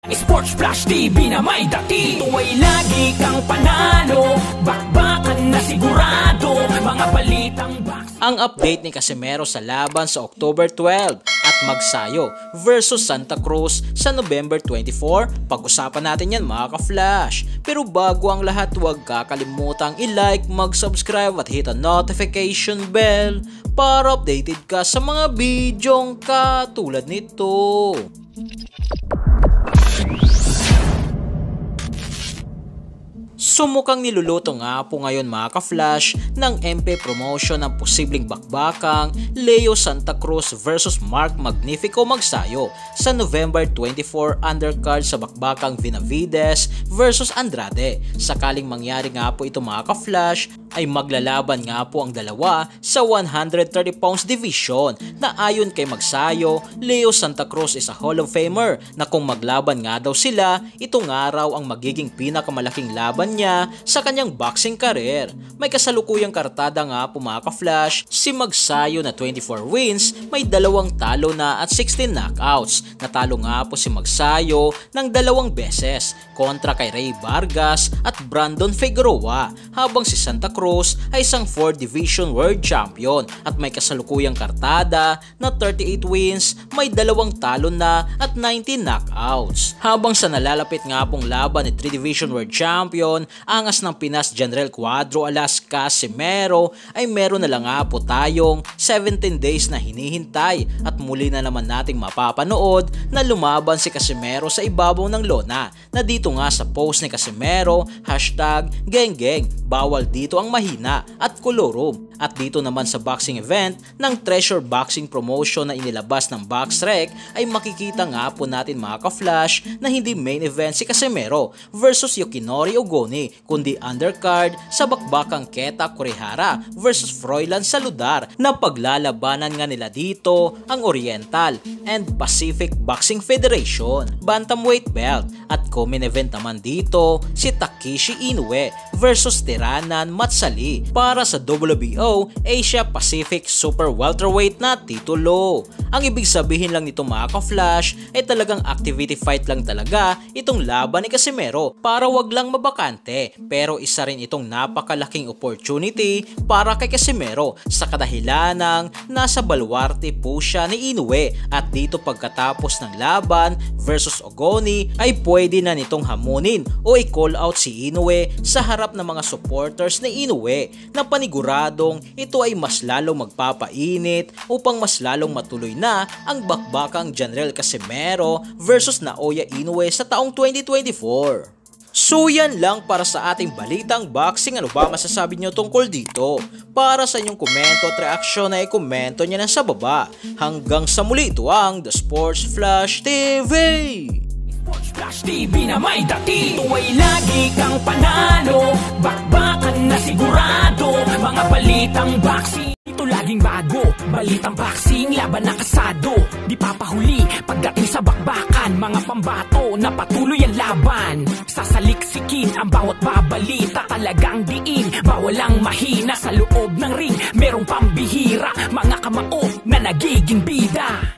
Sports Flash TV na may dati. Ito ay lagi kang panalo, bakbakan na sigurado, mga balitang box. Ang update ni Casimero sa laban sa October 12 at Magsayo versus Santa Cruz sa November 24. Pag-usapan natin yan mga ka-flash. Pero bago ang lahat, huwag kakalimutang i-like, mag-subscribe at hit ang notification bell para updated ka sa mga bidyong katulad nito. Sumukang niluluto nga po ngayon mga ka-flash ng MP Promotion ang posibleng bakbakang Leo Santa Cruz versus Mark Magnifico Magsayo sa November 24 undercard sa bakbakang Benavides versus Andrade. Sakaling mangyari nga po ito mga ka-flash, ay maglalaban nga po ang dalawa sa 130 pounds division na ayon kay Magsayo, Leo Santa Cruz is a Hall of Famer na kung maglaban nga daw sila, itong araw ang magiging pinakamalaking laban niya sa kanyang boxing career. May kasalukuyang kartada nga po mga ka-flash, si Magsayo na 24 wins, may 2 talo na at 16 knockouts. Natalo nga po si Magsayo ng 2 beses kontra kay Ray Vargas at Brandon Figueroa, habang si Santa Cruz ay isang 4 division world champion at may kasalukuyang kartada na 38 wins, may 2 talo na at 19 knockouts. Habang sa nalalapit nga pong laban ni 3 division world champion, angas ng Pinas General Cuadro alas Casimero, ay meron na lang nga po tayong 17 days na hinihintay at muli na naman nating mapapanood na lumaban si Casimero sa ibabaw ng lona, na dito nga sa post ni Casimero, #genggeng, bawal dito ang mahina at kolorum. At dito naman sa boxing event ng Treasure Boxing Promotion na inilabas ng BoxRec, ay makikita nga po natin mga ka-flash na hindi main event si Casimero versus Yukinori Ogoni, kundi undercard sa bakbakang Keta Kurihara versus Froilan Saludar, na paglalabanan nga nila dito ang Oriental and Pacific Boxing Federation bantamweight belt. At co-main event naman dito si Takeshi Inoue versus Tiranan Matsali para sa WBO Asia Pacific Super Welterweight na titulo. Ang ibig sabihin lang nito mga ka-flash ay talagang activity fight lang talaga itong laban ni Casimero para wag lang mabakante, pero isa rin itong napakalaking opportunity para kay Casimero sa kadahilanang nasa baluarte po siya ni Inoue, at dito pagkatapos ng laban versus Ogoni ay pwede na nitong hamunin o i-call out si Inoue sa harap ng mga supporters ni Inoue, na paniguradong ito ay mas lalong magpapainit upang mas lalong matuloy na ang bakbakang General Casimero versus Naoya Inoue sa taong 2024. So yan lang para sa ating balitang boxing. Ano ba masasabi nyo tungkol dito? Para sa inyong komento at reaksyon ay komento nyo na sa baba. Hanggang sa muli, ito ang The Sports Flash TV. Sports Flash TV na may dati. Ito ay lagi kang panalo, bakbakan na sigurado, mga balitang boxing. Ito laging bago, balitang boxing, laban na kasado. Di papahuli pagdating sa bakbakan, mga pambato na patuloy ang laban. Sasaliksikin ang bawat babalita, talagang diin, bawal ang mahina. Sa loob ng ring, merong pambihira, mga kamao na nagiging bida.